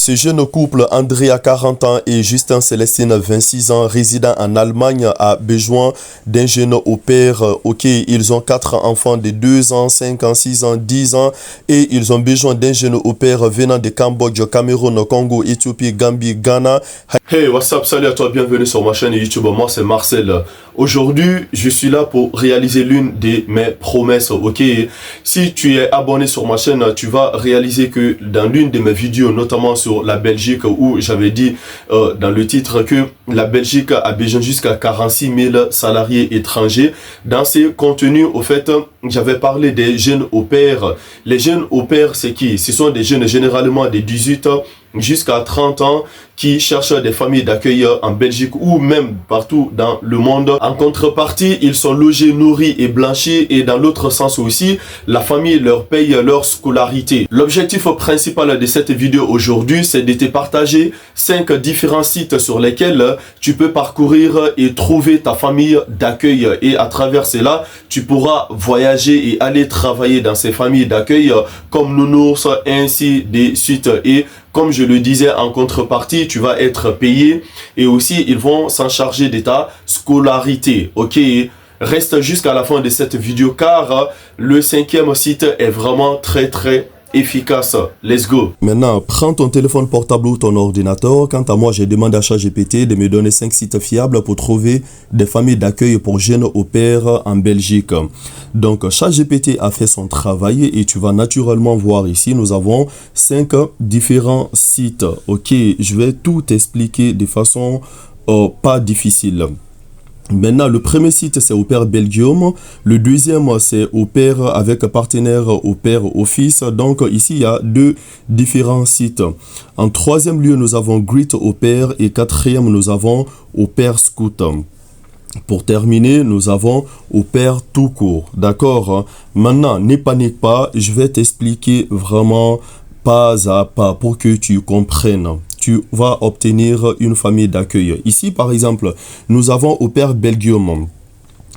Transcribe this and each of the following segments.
Ce jeune couple, Andrea 40 ans et Justin Célestine 26 ans, résidant en Allemagne, a besoin d'un jeune au père. Ok, ils ont 4 enfants de 2 ans, 5 ans, 6 ans, 10 ans et ils ont besoin d'un jeune au père venant de Cambodge, Cameroun, Congo, Éthiopie, Gambie, Ghana. Hey, what's up, salut à toi, bienvenue sur ma chaîne YouTube, moi c'est Marcel. Aujourd'hui, je suis là pour réaliser l'une de mes promesses, ok? Si tu es abonné sur ma chaîne, tu vas réaliser que dans l'une de mes vidéos, notamment sur la Belgique, où j'avais dit dans le titre que la Belgique a besoin jusqu'à 46 000 salariés étrangers. Dans ces contenus, au fait, j'avais parlé des jeunes au pair. Les jeunes au pair, c'est qui? Ce sont des jeunes généralement de 18 ans jusqu'à 30 ans qui cherchent des familles d'accueil en Belgique ou même partout dans le monde. En contrepartie, ils sont logés, nourris et blanchis, et dans l'autre sens aussi, la famille leur paye leur scolarité. L'objectif principal de cette vidéo aujourd'hui, c'est de te partager 5 différents sites sur lesquels tu peux parcourir et trouver ta famille d'accueil, et à travers cela, tu pourras voyager et aller travailler dans ces familles d'accueil comme nounours, ainsi de suite. Et comme je le disais, en contrepartie, tu vas être payé et aussi ils vont s'en charger de ta scolarité. Ok, reste jusqu'à la fin de cette vidéo car le 5e site est vraiment très efficace. Let's go. Maintenant, prends ton téléphone portable ou ton ordinateur. Quant à moi, j'ai demandé à ChatGPT de me donner 5 sites fiables pour trouver des familles d'accueil pour jeunes au pair en Belgique. Donc, ChatGPT a fait son travail et tu vas naturellement voir ici, nous avons 5 différents sites. Ok, je vais tout expliquer de façon pas difficile. Maintenant, le premier site, c'est Au Pair Belgium. Le deuxième, c'est Au Pair avec partenaire Au Pair Office. Donc, ici, il y a 2 différents sites. En troisième lieu, nous avons Greet Au Pair. Et quatrième, nous avons Au Pair Scout. Pour terminer, nous avons Au Pair tout court. D'accord? Maintenant, ne panique pas. Je vais t'expliquer vraiment pas à pas pour que tu comprennes. Tu vas obtenir une famille d'accueil. Ici, par exemple, nous avons Au Pair Belgium.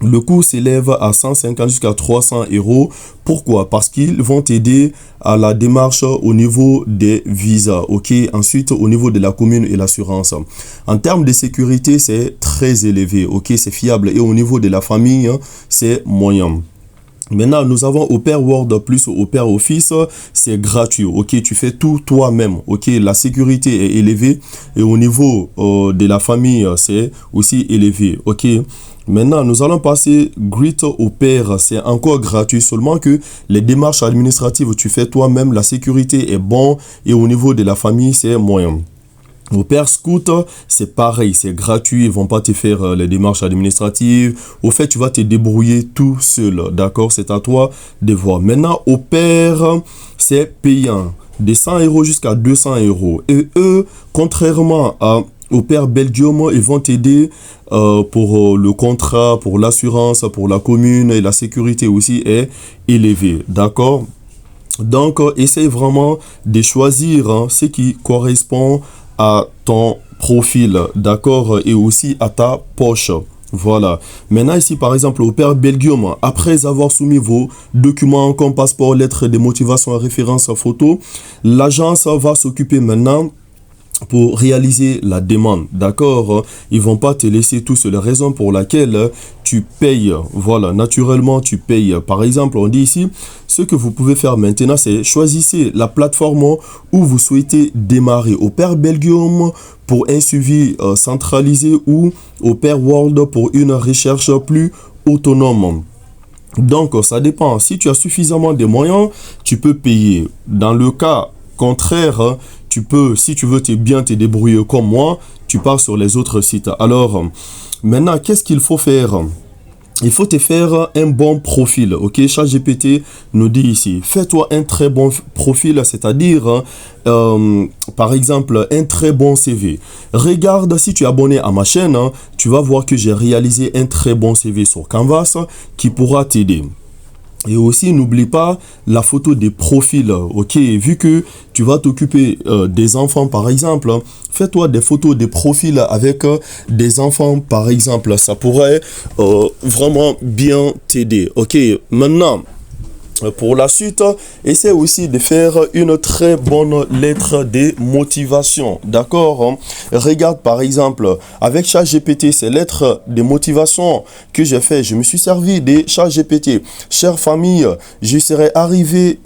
Le coût s'élève à 150 jusqu'à 300 euros. Pourquoi? Parce qu'ils vont t'aider à la démarche au niveau des visas. Ok. Ensuite, au niveau de la commune et l'assurance. En termes de sécurité, c'est très élevé. Ok. C'est fiable. Et au niveau de la famille, c'est moyen. Maintenant, nous avons Au Pair World plus Au Pair Office, c'est gratuit, ok, tu fais tout toi-même, ok, la sécurité est élevée et au niveau de la famille, c'est aussi élevé, ok. Maintenant, nous allons passer Greet Au Pair, c'est encore gratuit, seulement que les démarches administratives, tu fais toi-même, la sécurité est bon et au niveau de la famille, c'est moyen. Au Pair Scout, c'est pareil, c'est gratuit, ils vont pas te faire les démarches administratives. Au fait, tu vas te débrouiller tout seul, d'accord? C'est à toi de voir. Maintenant, Au Pair, c'est payant, de 100 euros jusqu'à 200 euros. Et eux, contrairement à Au Pair Belgium, ils vont t'aider pour le contrat, pour l'assurance, pour la commune et la sécurité aussi est élevée, d'accord? Donc, essaye vraiment de choisir ce qui correspond à ton profil, d'accord, et aussi à ta poche. Voilà. Maintenant ici, par exemple, Au Pair Belgium, après avoir soumis vos documents comme passeport, lettre de motivation, référence, photo, l'agence va s'occuper maintenant pour réaliser la demande, d'accord? Ils vont pas te laisser tout seul, raison pour laquelle tu payes, voilà, naturellement tu payes. Par exemple, on dit ici, ce que vous pouvez faire maintenant, c'est choisissez la plateforme où vous souhaitez démarrer, Au Pair Belgium pour un suivi centralisé ou Au Pair World pour une recherche plus autonome. Donc, ça dépend. Si tu as suffisamment de moyens, tu peux payer. Dans le cas contraire, tu peux, si tu veux bien te débrouiller comme moi, tu pars sur les autres sites. Alors, maintenant, qu'est-ce qu'il faut faire? Il faut te faire un bon profil, ok? ChatGPT nous dit ici, fais-toi un très bon profil, c'est-à-dire, par exemple, un très bon CV. Regarde, si tu es abonné à ma chaîne, tu vas voir que j'ai réalisé un très bon CV sur Canvas qui pourra t'aider. Et aussi, n'oublie pas la photo des profils, ok? Vu que tu vas t'occuper des enfants, par exemple, fais-toi des photos des profils avec des enfants, par exemple. Ça pourrait vraiment bien t'aider, ok? Maintenant, Pour la suite, essaie aussi de faire une très bonne lettre de motivation. D'accord, hein? Regarde par exemple, avec ChatGPT, ces lettres de motivation que j'ai fait, je me suis servi de ChatGPT. Chère famille, je serai ravi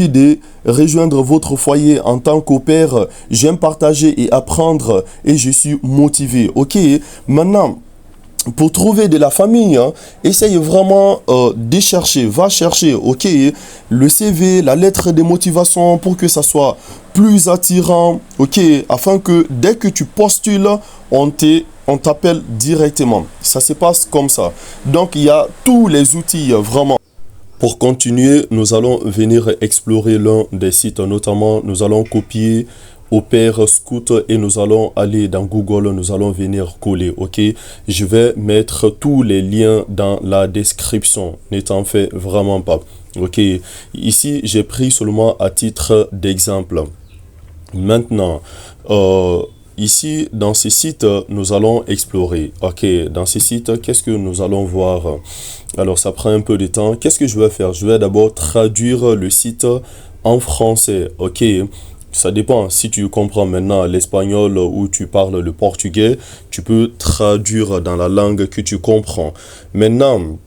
de rejoindre votre foyer en tant qu'au père. J'aime partager et apprendre et je suis motivé. Ok, maintenant, pour trouver de la famille, hein, essaye vraiment de chercher, va chercher, ok, le CV, la lettre de motivation pour que ça soit plus attirant, ok, afin que dès que tu postules, on t'appelle directement. Ça se passe comme ça. Donc, il y a tous les outils vraiment. Pour continuer, nous allons venir explorer l'un des sites, notamment nous allons copier au pair scout et nous allons aller dans Google, nous allons venir coller, ok. Je vais mettre tous les liens dans la description, ne t'en fais vraiment pas, ok. Ici, j'ai pris seulement à titre d'exemple. Maintenant, ici, dans ce site, nous allons explorer. Ok, dans ce site, qu'est-ce que nous allons voir? Alors, ça prend un peu de temps. Qu'est-ce que je vais faire? Je vais d'abord traduire le site en français. Ok, ça dépend. Si tu comprends maintenant l'espagnol ou tu parles le portugais, tu peux traduire dans la langue que tu comprends. Maintenant,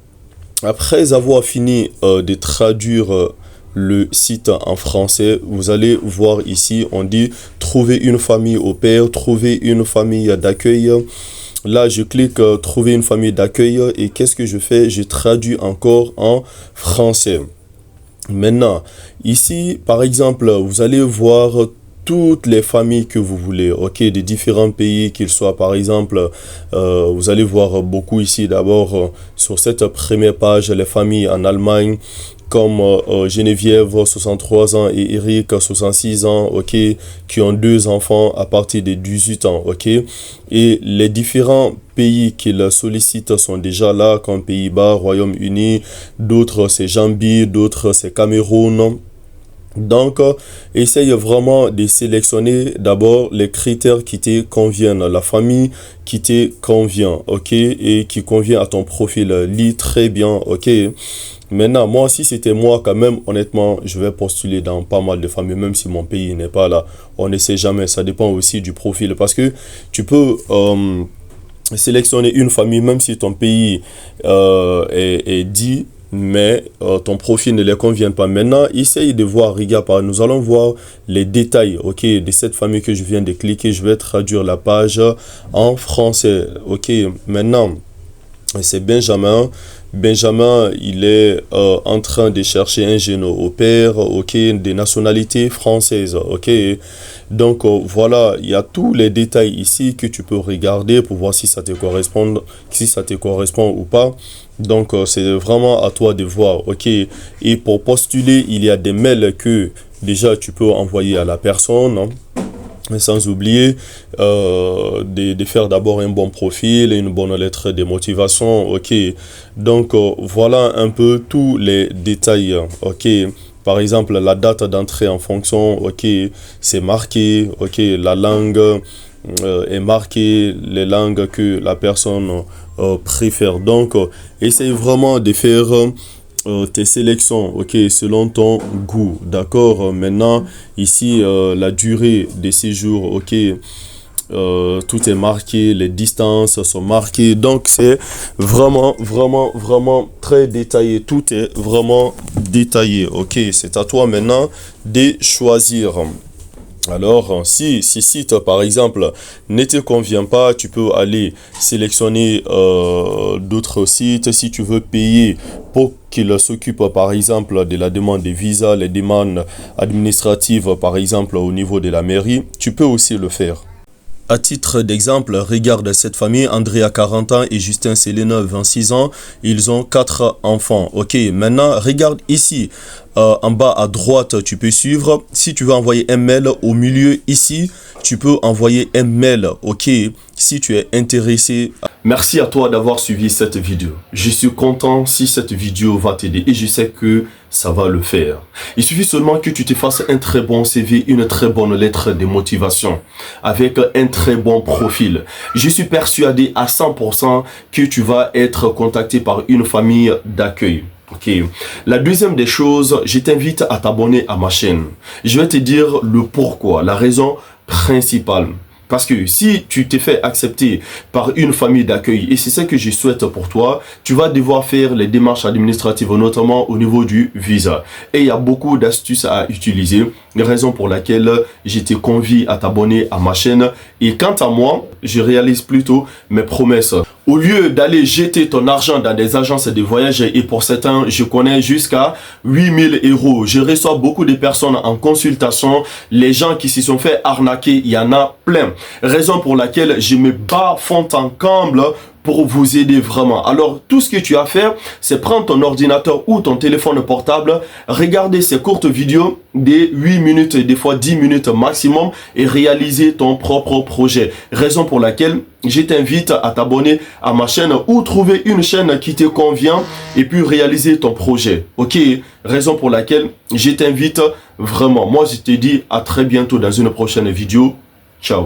après avoir fini de traduire le site en français, vous allez voir ici, on dit trouver une famille au pair, trouver une famille d'accueil. Là, je clique trouver une famille d'accueil et qu'est-ce que je fais? Je traduis encore en français. Maintenant, ici, par exemple, vous allez voir toutes les familles que vous voulez, ok, des différents pays, qu'ils soient, par exemple, vous allez voir beaucoup ici, d'abord, sur cette première page, les familles en Allemagne, comme Geneviève, 63 ans, et Eric, 66 ans, ok, qui ont 2 enfants à partir de 18 ans, ok. Et les différents pays qu'ils sollicitent sont déjà là, comme Pays-Bas, Royaume-Uni, d'autres c'est Zambie, d'autres c'est Cameroun. Donc, essaye vraiment de sélectionner d'abord les critères qui te conviennent, la famille qui te convient, ok, et qui convient à ton profil. Lis très bien, ok. Maintenant, moi, si c'était moi, quand même, honnêtement, je vais postuler dans pas mal de familles, même si mon pays n'est pas là. On ne sait jamais, ça dépend aussi du profil. Parce que tu peux sélectionner une famille, même si ton pays est dit, mais ton profil ne les convient pas. Maintenant, essaye de voir, regarde, nous allons voir les détails, ok, de cette famille que je viens de cliquer. Je vais traduire la page en français, ok. Maintenant, c'est Benjamin. Benjamin, il est en train de chercher un jeune au pair, ok, des nationalités françaises, ok. Donc voilà, il y a tous les détails ici que tu peux regarder pour voir si ça te correspond, ou pas. Donc c'est vraiment à toi de voir, ok. Et pour postuler, il y a des mails que déjà tu peux envoyer à la personne, hein. Sans oublier de faire d'abord un bon profil et une bonne lettre de motivation, ok. Donc voilà un peu tous les détails, ok. Par exemple, la date d'entrée en fonction, ok, c'est marqué, ok. La langue est marquée, les langues que la personne préfère. Donc essaye vraiment de faire tes sélections, ok, selon ton goût, d'accord. Maintenant, ici, la durée de séjour, ok, tout est marqué, les distances sont marquées, donc c'est vraiment, vraiment, vraiment très détaillé, tout est vraiment détaillé, ok. C'est à toi maintenant de choisir. Alors, si site, par exemple, ne te convient pas, tu peux aller sélectionner d'autres sites. Si tu veux payer pour qu'ils s'occupent, par exemple, de la demande de visa, les demandes administratives, par exemple, au niveau de la mairie, tu peux aussi le faire. À titre d'exemple, regarde cette famille, Andrea 40 ans et Justin Selena 26 ans. Ils ont 4 enfants. Ok, maintenant, regarde ici, en bas à droite, tu peux suivre. Si tu veux envoyer un mail au milieu ici, tu peux envoyer un mail. Ok, si tu es intéressé Merci à toi d'avoir suivi cette vidéo. Je suis content si cette vidéo va t'aider et je sais que ça va le faire. Il suffit seulement que tu te fasses un très bon CV, une très bonne lettre de motivation avec un très bon profil. Je suis persuadé à 100% que tu vas être contacté par une famille d'accueil. Ok. La deuxième des choses, je t'invite à t'abonner à ma chaîne. Je vais te dire le pourquoi, la raison principale. Parce que si tu t'es fait accepter par une famille d'accueil, et c'est ce que je souhaite pour toi, tu vas devoir faire les démarches administratives, notamment au niveau du visa. Et il y a beaucoup d'astuces à utiliser, raison pour laquelle je te convie à t'abonner à ma chaîne. Et quant à moi, je réalise plutôt mes promesses. Au lieu d'aller jeter ton argent dans des agences de voyage, et pour certains, je connais jusqu'à 8000 €. Je reçois beaucoup de personnes en consultation. Les gens qui s'y sont fait arnaquer, il y en a plein. Raison pour laquelle je me bats fond en comble pour vous aider vraiment. Alors, tout ce que tu as à faire, c'est prendre ton ordinateur ou ton téléphone portable, regarder ces courtes vidéos de 8 minutes, des fois 10 minutes maximum et réaliser ton propre projet. Raison pour laquelle je t'invite à t'abonner à ma chaîne ou trouver une chaîne qui te convient et puis réaliser ton projet. Ok? Raison pour laquelle je t'invite vraiment. Moi, je te dis à très bientôt dans une prochaine vidéo. Ciao.